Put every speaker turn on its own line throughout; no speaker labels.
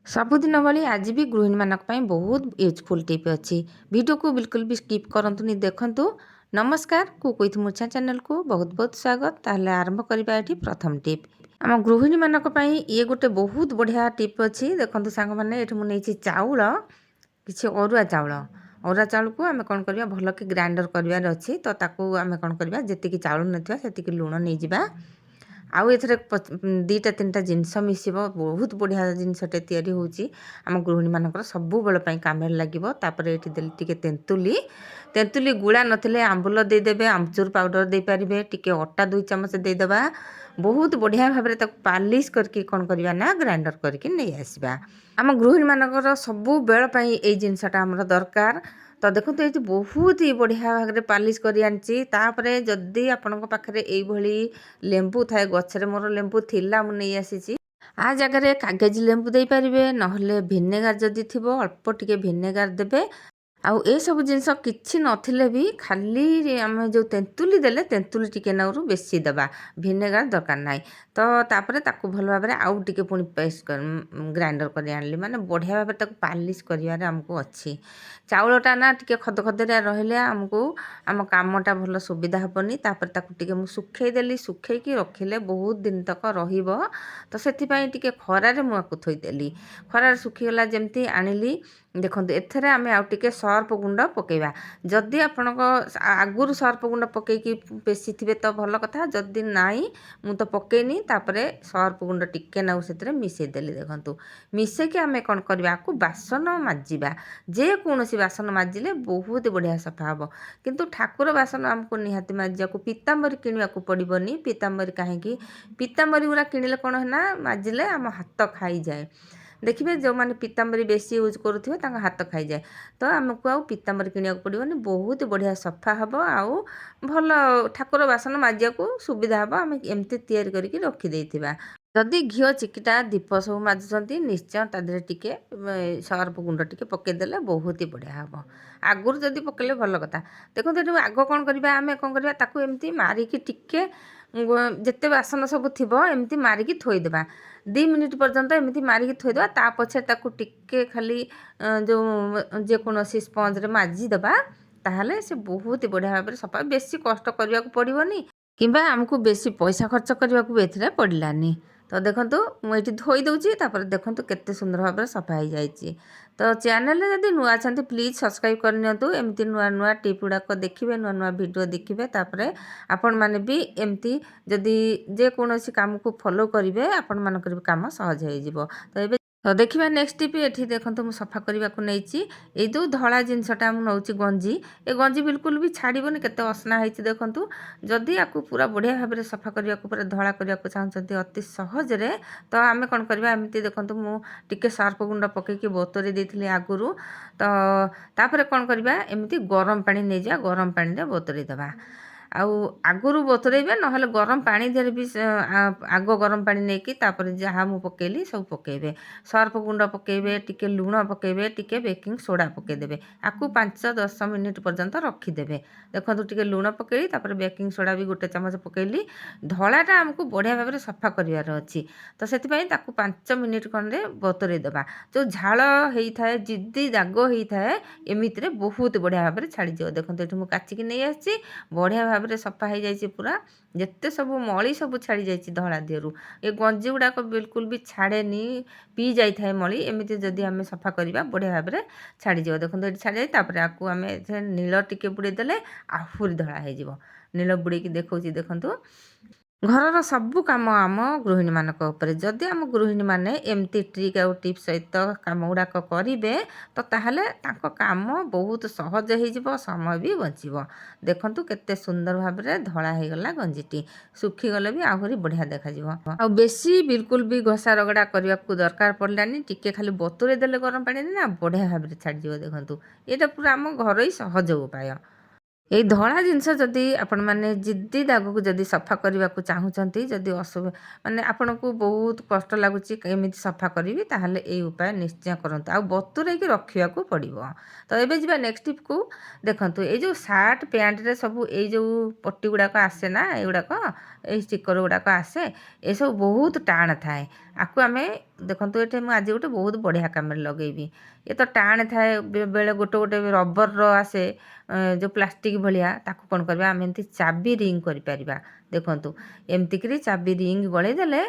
ସବୁଦିନ ଭଳି ଆଜି ବି ଗୃହିଣୀମାନଙ୍କ ପାଇଁ ବହୁତ ୟୁଜଫୁଲ୍ ଟିପ୍ ଅଛି। ଭିଡ଼ିଓକୁ ବିଲକୁଲ ବି ସ୍କିପ୍ କରନ୍ତୁନି, ଦେଖନ୍ତୁ। ନମସ୍କାର, କୁକ୍ ୱିଥ୍ ମୂର୍ଚ୍ଛା ଚ୍ୟାନେଲକୁ ବହୁତ ବହୁତ ସ୍ୱାଗତ। ତାହେଲେ ଆରମ୍ଭ କରିବା ଏଠି ପ୍ରଥମ ଟିପ୍। ଆମ ଗୃହିଣୀମାନଙ୍କ ପାଇଁ ଇଏ ଗୋଟେ ବହୁତ ବଢ଼ିଆ ଟିପ୍ ଅଛି। ଦେଖନ୍ତୁ ସାଙ୍ଗମାନେ, ଏଠି ମୁଁ ନେଇଛି ଚାଉଳ, କିଛି ଅରୁଆ ଚାଉଳ। ଅରୁଆ ଚାଉଳକୁ ଆମେ କ'ଣ କରିବା, ଭଲକି ଗ୍ରାଇଣ୍ଡର କରିବାର ଅଛି। ତ ତାକୁ ଆମେ କ'ଣ କରିବା, ଯେତିକି ଚାଉଳ ନେଇଥିବା ସେତିକି ଲୁଣ ନେଇଯିବା। ଆଉ ଏଥିରେ ଦୁଇଟା ତିନିଟା ଜିନିଷ ମିଶିବ। ବହୁତ ବଢ଼ିଆ ଜିନିଷଟେ ତିଆରି ହେଉଛି ଆମ ଗୃହିଣୀମାନଙ୍କର, ସବୁବେଳ ପାଇଁ କାମରେ ଲାଗିବ। ତାପରେ ଏଠି ଦେଲି ଟିକେ ତେନ୍ତୁଲି ଗୁଳା ନଥିଲେ ଆମ୍ବୁଲ ଦେଇଦେବେ, ଆମ୍ଚୁର ପାଉଡ଼ର ଦେଇପାରିବେ, ଟିକେ ଅଟା 2 ଚାମଚ ଦେଇଦେବା। ବହୁତ ବଢ଼ିଆ ଭାବରେ ତାକୁ ପାଲିସ୍ କରିକି କ'ଣ କରିବା ନା, ଗ୍ରାଇଣ୍ଡର କରିକି ନେଇ ଆସିବା। ଆମ ଗୃହିଣୀମାନଙ୍କର ସବୁବେଳ ପାଇଁ ଏଇ ଜିନିଷଟା ଆମର ଦରକାର। ତ ଦେଖନ୍ତୁ, ଏଇଠି ବହୁତ ହି ବଢ଼ିଆ ଭାବରେ ପାଲିସ୍ କରି ଆଣିଛି। ତାପରେ ଯଦି ଆପଣଙ୍କ ପାଖରେ ଏଇଭଳି ଲେମ୍ବୁ ଥାଏ, ଗଛରେ ମୋର ଲେମ୍ବୁ ଥିଲା, ମୁଁ ନେଇ ଆସିଛି। ଆ ଜାଗାରେ କାଗଜ ଲେମ୍ବୁ ଦେଇପାରିବେ, ନହେଲେ ଭିନେଗାର ଯଦି ଥିବ ଅଳ୍ପ ଟିକେ ଭିନେଗାର ଦେବେ। ଆଉ ଏସବୁ ଜିନିଷ କିଛି ନଥିଲେ ବି ଖାଲି ଆମେ ଯେଉଁ ତେନ୍ତୁଲି ଦେଲେ, ତେନ୍ତୁଲି ଟିକେ ନାଗୁରୁ ବେଶୀ ଦେବା, ଭିନେଗାର ଦରକାର ନାହିଁ। ତ ତାପରେ ତାକୁ ଭଲ ଭାବରେ ଆଉ ଟିକେ ପୁଣି ପେଷ୍ଟ ଗ୍ରାଇଣ୍ଡର କରି ଆଣିଲି, ମାନେ ବଢ଼ିଆ ଭାବରେ ତାକୁ ପାଲିସ୍ କରିବାରେ ଆମକୁ ଅଛି। ଚାଉଳଟା ନା ଟିକେ ଖଦଖଦରିଆ ରହିଲେ ଆମକୁ ଆମ କାମଟା ଭଲ ସୁବିଧା ହେବନି। ତାପରେ ତାକୁ ଟିକେ ମୁଁ ଶୁଖେଇ ଦେଲି, ଶୁଖେଇକି ରଖିଲେ ବହୁତ ଦିନ ତକ ରହିବ। ତ ସେଥିପାଇଁ ଟିକେ ଖରାରେ ମୁଁ ଆକୁ ଥୋଇଦେଲି। ଖରାରେ ଶୁଖିଗଲା ଯେମିତି ଆଣିଲି। ଦେଖନ୍ତୁ, ଏଥିରେ ଆମେ ଆଉ ଟିକେ ସର୍ପ ଗୁଣ୍ଡ ପକାଇବା। ଯଦି ଆପଣଙ୍କ ଆଗରୁ ସର୍ପ ଗୁଣ୍ଡ ପକାଇକି ପେଶିଥିବେ ତ ଭଲ କଥା, ଯଦି ନାହିଁ, ମୁଁ ତ ପକାଇନି। ତାପରେ ସର୍ପ ଗୁଣ୍ଡ ଟିକେ ନାକୁ ସେଥିରେ ମିଶାଇ ଦେଲି। ଦେଖନ୍ତୁ, ମିଶାଇକି ଆମେ କ'ଣ କରିବା, ଆକୁ ବାସନ ମାଜିବା। ଯେକୌଣସି ବାସନ ମାଜିଲେ ବହୁତ ବଢ଼ିଆ ସଫା ହେବ। କିନ୍ତୁ ଠାକୁର ବାସନ ଆମକୁ ନିହାତି ମାଜିବାକୁ ପିତାମ୍ବରୀ କିଣିବାକୁ ପଡ଼ିବନି। ପିତାମ୍ବରୀ କାହିଁକି, ପିତାମ୍ବରୀ ଗୁଡ଼ା କିଣିଲେ କ'ଣ ନା, ମାଜିଲେ ଆମ ହାତ ଖାଇଯାଏ। ଦେଖିବେ, ଯେଉଁମାନେ ପିତାମ୍ବରୀ ବେଶୀ ୟୁଜ୍ କରୁଥିବେ ତାଙ୍କ ହାତ ଖାଇଯାଏ। ତ ଆମକୁ ଆଉ ପିତାମ୍ବରୀ କିଣିବାକୁ ପଡ଼ିବନି, ବହୁତ ବଢ଼ିଆ ସଫା ହେବ। ଆଉ ଭଲ ଠାକୁର ବାସନ ମାଜିବାକୁ ସୁବିଧା ହେବ। ଆମେ ଏମିତି ତିଆରି କରିକି ରଖିଦେଇଥିବା। ଯଦି ଘିଅ ଚିକିଟା ଦୀପ ସବୁ ମାଜୁଛନ୍ତି, ନିଶ୍ଚୟ ତା ଦେହରେ ଟିକେ ସର୍ପ ଗୁଣ୍ଡ ଟିକେ ପକାଇଦେଲେ ବହୁତ ହି ବଢ଼ିଆ ହେବ। ଆଗରୁ ଯଦି ପକାଇଲେ ଭଲ କଥା। ଦେଖନ୍ତୁ, ଏଠି ଆଗ କ'ଣ କରିବା, ଆମେ କ'ଣ କରିବା, ତାକୁ ଏମିତି ମାରିକି ଟିକେ ଯେତେ ବାସନ ସବୁ ଥିବ ଏମିତି ମାରିକି ଥୋଇଦେବା। 2 ମିନିଟ୍ ପର୍ଯ୍ୟନ୍ତ ଏମିତି ମାରିକି ଥୋଇଦେବା। ତା ପଛରେ ତାକୁ ଟିକେ ଖାଲି ଯେଉଁ ଯେକୌଣସି ସ୍ପଞ୍ଜରେ ମାଜିଦେବା। ତାହେଲେ ସେ ବହୁତ ବଢ଼ିଆ ଭାବରେ ସଫା। ବେଶୀ କଷ୍ଟ କରିବାକୁ ପଡ଼ିବନି, କିମ୍ବା ଆମକୁ ବେଶୀ ପଇସା ଖର୍ଚ୍ଚ କରିବାକୁ ବି ଏଥିରେ ପଡ଼ିଲାନି। ତ ଦେଖନ୍ତୁ, ମୁଁ ଏଇଠି ଧୋଇ ଦେଉଛି। ତାପରେ ଦେଖନ୍ତୁ କେତେ ସୁନ୍ଦର ଭାବରେ ସଫା ହେଇଯାଇଛି। ତ ଚ୍ୟାନେଲରେ ଯଦି ନୂଆ ଅଛନ୍ତି, ପ୍ଲିଜ୍ ସବସ୍କ୍ରାଇବ୍ କରିନିଅନ୍ତୁ। ଏମିତି ନୂଆ ନୂଆ ଟିପ୍ ଗୁଡ଼ାକ ଦେଖିବେ, ନୂଆ ନୂଆ ଭିଡ଼ିଓ ଦେଖିବେ। ତାପରେ ଆପଣମାନେ ବି ଏମିତି ଯଦି ଯେକୌଣସି କାମକୁ ଫଲୋ କରିବେ, ଆପଣମାନଙ୍କର ବି କାମ ସହଜ ହେଇଯିବ। ତ ଦେଖିବା ନେକ୍ସଟ ଟିପ୍। ଏଠି ଦେଖନ୍ତୁ, ମୁଁ ସଫା କରିବାକୁ ନେଇଛି ଏଇ ଯେଉଁ ଧଳା ଜିନିଷଟା ମୁଁ ନେଉଛି, ଗଞ୍ଜି। ଏ ଗଞ୍ଜି ବିଲକୁଲ ବି ଛାଡ଼ିବନି, କେତେ ଅସନା ହେଇଛି ଦେଖନ୍ତୁ। ଯଦି ଆକୁ ପୁରା ବଢ଼ିଆ ଭାବରେ ସଫା କରିବାକୁ, ପୁରା ଧଳା କରିବାକୁ ଚାହୁଁଛନ୍ତି ଅତି ସହଜରେ, ତ ଆମେ କ'ଣ କରିବା, ଏମିତି ଦେଖନ୍ତୁ, ମୁଁ ଟିକେ ସର୍ପ ଗୁଣ୍ଡ ପକାଇକି ବତୁରେଇ ଦେଇଥିଲି ଆଗରୁ। ତ ତାପରେ କ'ଣ କରିବା, ଏମିତି ଗରମ ପାଣି ନେଇଯିବା, ଗରମ ପାଣିରେ ବତୁରେଇ ଦେବା। ଆଉ ଆଗରୁ ବତୁରେଇବେ, ନହେଲେ ଗରମ ପାଣି ଦେହରେ ବି ଆଗ ଗରମ ପାଣି ନେଇକି ତାପରେ ଯାହା ମୁଁ ପକାଇଲି ସବୁ ପକାଇବେ। ସର୍ପ ଗୁଣ୍ଡ ପକାଇବେ, ଟିକେ ଲୁଣ ପକାଇବେ, ଟିକେ ବେକିଂ ସୋଡ଼ା ପକାଇଦେବେ। ଆକୁ 5-10 ମିନିଟ୍ ପର୍ଯ୍ୟନ୍ତ ରଖିଦେବେ। ଦେଖନ୍ତୁ, ଟିକେ ଲୁଣ ପକାଇଲି, ତାପରେ ବେକିଂ ସୋଡ଼ା ବି 1 ଚାମଚ ପକାଇଲି। ଧଳାଟା ଆମକୁ ବଢ଼ିଆ ଭାବରେ ସଫା କରିବାର ଅଛି। ତ ସେଥିପାଇଁ ତାକୁ 5 ମିନିଟ୍ ଖଣ୍ଡେ ବତୁରେଇ ଦେବା। ଯେଉଁ ଝାଳ ହେଇଥାଏ, ଜିଦ୍ଦି ଦାଗ ହେଇଥାଏ, ଏମିତିରେ ବହୁତ ବଢ଼ିଆ ଭାବରେ ଛାଡ଼ିଯିବ। ଦେଖନ୍ତୁ, ଏଠି ମୁଁ କାଚିକି ନେଇ ଆସିଛି। ବଢ଼ିଆ ଭାବରେ ସଫା ହେଇଯାଇଛି ପୁରା। ଯେତେ ସବୁ ମଳି ସବୁ ଛାଡ଼ି ଯାଇଛି ଧଳା ଦେହରୁ। ଏ ଗଞ୍ଜି ଗୁଡ଼ାକ ବିଲକୁଲ ବି ଛାଡ଼େନି, ପିଇ ଯାଇଥାଏ ମଳି। ଏମିତି ଯଦି ଆମେ ସଫା କରିବା, ବଢ଼ିଆ ଭାବରେ ଛାଡ଼ିଯିବ। ଦେଖନ୍ତୁ, ଏଠି ଛାଡ଼ିଯାଇ। ତାପରେ ଆକୁ ଆମେ ଏଥିରେ ନୀଳ ଟିକେ ବୁଡ଼େଇ ଦେଲେ ଆହୁରି ଧଳା ହେଇଯିବ। ନୀଳ ବୁଡ଼େଇକି ଦେଖାଉଛି, ଦେଖନ୍ତୁ। ଘରର ସବୁ କାମ ଆମ ଗୃହିଣୀମାନଙ୍କ ଉପରେ। ଯଦି ଆମ ଗୃହିଣୀମାନେ ଏମିତି ଟ୍ରିକ୍ ଆଉ ଟିପ୍ସ ସହିତ କାମ ଗୁଡ଼ାକ କରିବେ, ତ ତାହେଲେ ତାଙ୍କ କାମ ବହୁତ ସହଜ ହେଇଯିବ, ସମୟ ବି ବଞ୍ଚିବ। ଦେଖନ୍ତୁ, କେତେ ସୁନ୍ଦର ଭାବରେ ଧଳା ହେଇଗଲା ଗଞ୍ଜିଟି। ଶୁଖିଗଲେ ବି ଆହୁରି ବଢ଼ିଆ ଦେଖାଯିବ। ଆଉ ବେଶୀ ବିଲକୁଲ ବି ଘଷା ରଗଡ଼ା କରିବାକୁ ଦରକାର ପଡ଼ିଲାନି। ଟିକେ ଖାଲି ବତୁରେଇ ଦେଲେ ଗରମ ପାଣିରେ, ନା ବଢ଼ିଆ ଭାବରେ ଛାଡ଼ିଯିବ। ଦେଖନ୍ତୁ, ଏଇଟା ପୁରା ଆମ ଘରୋଇ ସହଜ ଉପାୟ। ଏଇ ଧଳା ଜିନିଷ ଯଦି ଆପଣମାନେ ଜିଦ୍ଦି ଦାଗକୁ ଯଦି ସଫା କରିବାକୁ ଚାହୁଁଛନ୍ତି, ଯଦି ମାନେ ଆପଣଙ୍କୁ ବହୁତ କଷ୍ଟ ଲାଗୁଛି କେମିତି ସଫା କରିବି, ତାହେଲେ ଏଇ ଉପାୟ ନିଶ୍ଚୟ କରନ୍ତୁ। ଆଉ ବତୁରେଇକି ରଖିବାକୁ ପଡ଼ିବ। ତ ଏବେ ଯିବା ନେକ୍ସଟ ଟିପ୍କୁ। ଦେଖନ୍ତୁ, ଏଇ ଯେଉଁ ସାର୍ଟ ପ୍ୟାଣ୍ଟରେ ସବୁ ଏଇ ଯେଉଁ ପଟି ଗୁଡ଼ାକ ଆସେ ନା, ଏଗୁଡ଼ାକ এই ଷ୍ଟିକର ଗୁଡ଼ାକ ଆସେ ଏସବୁ ବହୁତ ଟାଣ ଥାଏ। ଆକୁ ଆମେ ଦେଖନ୍ତୁ ଏଠି ମୁଁ ଆଜି ଗୋଟେ ବହୁତ ବଢ଼ିଆ କାମରେ ଲଗେଇବି। ଏ ତ ଟାଣ ଥାଏ, ବେଳେ ଗୋଟେ ଗୋଟେ ରବରର ଆସେ ଯେଉଁ ପ୍ଲାଷ୍ଟିକ ଭଳିଆ, ତାକୁ କ'ଣ କରିବା ଆମେ ଏମିତି ଚାବି ରିଙ୍ଗ କରିପାରିବା। ଦେଖନ୍ତୁ ଏମିତିକିରି ଚାବି ରିଙ୍ଗ ଗଳେଇ ଦେଲେ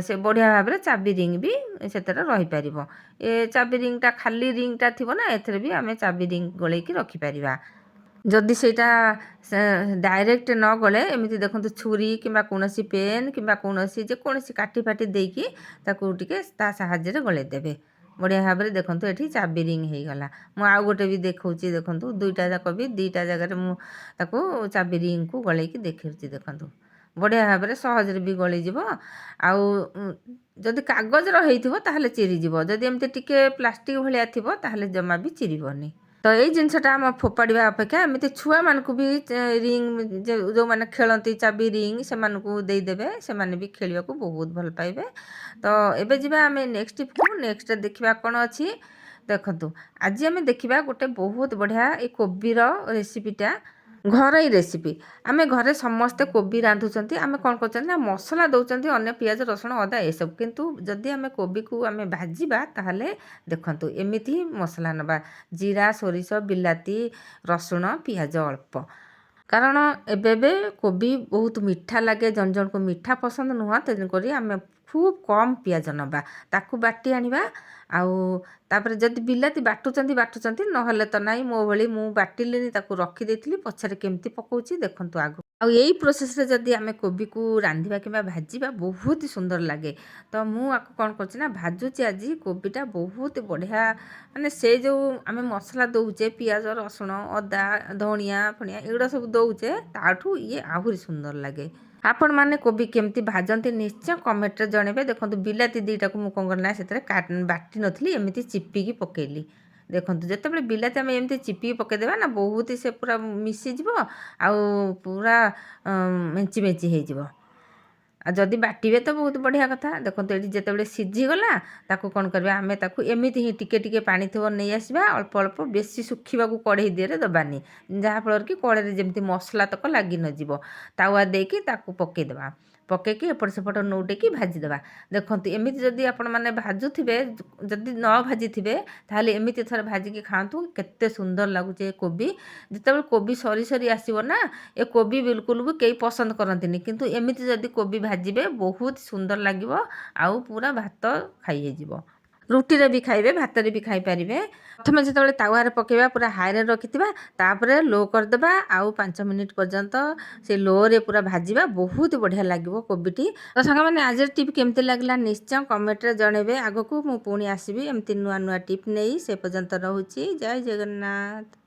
ସେ ବଢ଼ିଆ ଭାବରେ ଚାବି ରିଙ୍ଗ ବି ସେଥିରେ ରହିପାରିବ। ଏ ଚାବି ରିଙ୍ଗଟା ଖାଲି ରିଙ୍ଗଟା ଥିବ ନା, ଏଥିରେ ବି ଆମେ ଚାବି ରିଙ୍ଗ ଗଳେଇକି ରଖିପାରିବା। ଯଦି ସେଇଟା ଡାଇରେକ୍ଟ ନ ଗଳେ ଏମିତି ଦେଖନ୍ତୁ ଛୁରୀ କିମ୍ବା କୌଣସି ପେନ୍ କିମ୍ବା କୌଣସି ଯେକୌଣସି କାଠି ଫାଟି ଦେଇକି ତାକୁ ଟିକେ ତା ସାହାଯ୍ୟରେ ଗଳେଇ ଦେବେ। ବଢ଼ିଆ ଭାବରେ ଦେଖନ୍ତୁ ଏଠି ଚାବି ରିଙ୍ଗ ହେଇଗଲା। ମୁଁ ଆଉ ଗୋଟେ ବି ଦେଖାଉଛି, ଦେଖନ୍ତୁ ଦୁଇଟା ଯାକ ବି ଦୁଇଟା ଜାଗାରେ ମୁଁ ତାକୁ ଚାବି ରିଙ୍ଗକୁ ଗଳେଇକି ଦେଖାଉଛି। ଦେଖନ୍ତୁ ବଢ଼ିଆ ଭାବରେ ସହଜରେ ବି ଗଳିଯିବ। ଆଉ ଯଦି କାଗଜର ହେଇଥିବ ତାହେଲେ ଚିରିଯିବ, ଯଦି ଏମିତି ଟିକେ ପ୍ଲାଷ୍ଟିକ ଭଳିଆ ଥିବ ତାହେଲେ ଜମା ବି ଚିରିବନି। ତ ଏଇ ଜିନିଷଟା ଆମ ଫୋପାଡ଼ିବା ଅପେକ୍ଷା ଏମିତି ଛୁଆମାନଙ୍କୁ ବି ରିଙ୍ଗ ଯେଉଁମାନେ ଖେଳନ୍ତି ଚାବି ରିଙ୍ଗ ସେମାନଙ୍କୁ ଦେଇଦେବେ, ସେମାନେ ବି ଖେଳିବାକୁ ବହୁତ ଭଲ ପାଇବେ। ତ ଏବେ ଯିବା ଆମେ ନେକ୍ସଟ ଟିପ୍କୁ। ନେକ୍ସଟ ଦେଖିବା କ'ଣ ଅଛି। ଦେଖନ୍ତୁ ଆଜି ଆମେ ଦେଖିବା ଗୋଟେ ବହୁତ ବଢ଼ିଆ ଏଇ କୋବିର ରେସିପିଟା, ଘରୋଇ ରେସିପି। ଆମେ ଘରେ ସମସ୍ତେ କୋବି ରାନ୍ଧୁଛନ୍ତି, ଆମେ କ'ଣ କରୁଛନ୍ତି ନା ମସଲା ଦେଉଛନ୍ତି ଅନ୍ୟ ପିଆଜ ରସୁଣ ଅଦା ଏସବୁ, କିନ୍ତୁ ଯଦି ଆମେ କୋବିକୁ ଆମେ ଭାଜିବା ତାହେଲେ ଦେଖନ୍ତୁ ଏମିତି ହିଁ ମସଲା ନେବା। ଜିରା, ସୋରିଷ, ବିଲାତି, ରସୁଣ, ପିଆଜ ଅଳ୍ପ। କାରଣ ଏବେ କୋବି ବହୁତ ମିଠା ଲାଗେ, ଜଣ ଜଣକୁ ମିଠା ପସନ୍ଦ ନୁହଁ, ତେଣୁକରି ଆମେ ଖୁବ୍ କମ୍ ପିଆଜ ନେବା। ତାକୁ ବାଟି ଆଣିବା। ଆଉ ତାପରେ ଯଦି ବିଲାତି ବାଟୁଛନ୍ତି ନହେଲେ ତ ନାହିଁ, ମୋ ଭଳି ମୁଁ ବାଟିଲିନି, ତାକୁ ରଖିଦେଇଥିଲି, ପଛରେ କେମିତି ପକାଉଛି ଦେଖନ୍ତୁ ଆଗ। ଆଉ ଏଇ ପ୍ରୋସେସରେ ଯଦି ଆମେ କୋବିକୁ ରାନ୍ଧିବା କିମ୍ବା ଭାଜିବା ବହୁତ ସୁନ୍ଦର ଲାଗେ। ତ ମୁଁ ଆକୁ କ'ଣ କରୁଛି ନା ଭାଜୁଛି ଆଜି କୋବିଟା ବହୁତ ବଢ଼ିଆ। ମାନେ ସେ ଯେଉଁ ଆମେ ମସଲା ଦେଉଛେ ପିଆଜ ରସୁଣ ଅଦା ଧଣିଆ ଫଣିଆ ଏଗୁଡ଼ା ସବୁ ଦେଉଛେ, ତାଠୁ ଇଏ ଆହୁରି ସୁନ୍ଦର ଲାଗେ। ଆପଣମାନେ କୋବି କେମିତି ଭାଜନ୍ତି ନିଶ୍ଚୟ କମେଣ୍ଟରେ ଜଣାଇବେ। ଦେଖନ୍ତୁ ବିଲାତି ଦୁଇଟାକୁ ମୁଁ କ'ଣ କଲି ନା ସେଥିରେ ବାଟି ନଥିଲି, ଏମିତି ଚିପିକି ପକାଇଲି। ଦେଖନ୍ତୁ ଯେତେବେଳେ ବିଲାତି ଆମେ ଏମିତି ଚିପିକି ପକାଇଦେବା ନା, ବହୁତ ସେ ପୁରା ମିଶିଯିବ ଆଉ ପୁରା ମେଞ୍ଚି ମେଞ୍ଚି ହେଇଯିବ। ଆଉ ଯଦି ବାଟିବେ ତ ବହୁତ ବଢ଼ିଆ କଥା। ଦେଖନ୍ତୁ ଏଠି ଯେତେବେଳେ ସିଝିଗଲା ତାକୁ କ'ଣ କରିବା, ଆମେ ତାକୁ ଏମିତି ହିଁ ଟିକେ ଟିକେ ପାଣି ଥିବ ନେଇ ଆସିବା, ଅଳ୍ପ ଅଳ୍ପ, ବେଶୀ ଶୁଖିବାକୁ କଢ଼େଇ ଦିହରେ ଦେବାନି, ଯାହାଫଳରେ କି କଢ଼େଇରେ ଯେମିତି ମସଲା ତକ ଲାଗି ନଯିବ। ତାୱା ଦେଇକି ତାକୁ ପକାଇଦେବା, ପକାଇକି ଏପଟ ସେପଟ ନଉଟେଇକି ଭାଜିଦେବା। ଦେଖନ୍ତୁ ଏମିତି ଯଦି ଆପଣମାନେ ଭାଜୁଥିବେ, ଯଦି ନ ଭାଜିଥିବେ ତାହେଲେ ଏମିତି ଥରେ ଭାଜିକି ଖାଆନ୍ତୁ, କେତେ ସୁନ୍ଦର ଲାଗୁଛି ଏ କୋବି। ଯେତେବେଳେ କୋବି ସରି ସରି ଆସିବ ନା, ଏ କୋବି ବିଲକୁଲ ବି କେହି ପସନ୍ଦ କରନ୍ତିନି, କିନ୍ତୁ ଏମିତି ଯଦି କୋବି ଭାଜିବେ ବହୁତ ସୁନ୍ଦର ଲାଗିବ, ଆଉ ପୁରା ଭାତ ଖାଇ ହେଇଯିବ। ରୁଟିରେ ବି ଖାଇବେ, ଭାତରେ ବି ଖାଇପାରିବେ। ପ୍ରଥମେ ଯେତେବେଳେ ତାୱାରେ ପକାଇବା ପୁରା ହାଇରେ ରଖିଥିବା, ତାପରେ ଲୋ କରିଦେବା, ଆଉ 5 ମିନିଟ୍ ପର୍ଯ୍ୟନ୍ତ ସେ ଲୋରେ ପୁରା ଭାଜିବା, ବହୁତ ବଢ଼ିଆ ଲାଗିବ କୋବିଟି। ତ ସାଙ୍ଗମାନେ ଆଜିର ଟିପ୍ କେମିତି ଲାଗିଲା ନିଶ୍ଚୟ କମେଣ୍ଟରେ ଜଣାଇବେ। ଆଗକୁ ମୁଁ ପୁଣି ଆସିବି ଏମିତି ନୂଆ ନୂଆ ଟିପ୍ ନେଇ। ସେ ପର୍ଯ୍ୟନ୍ତ ରହୁଛି। ଜୟ ଜଗନ୍ନାଥ।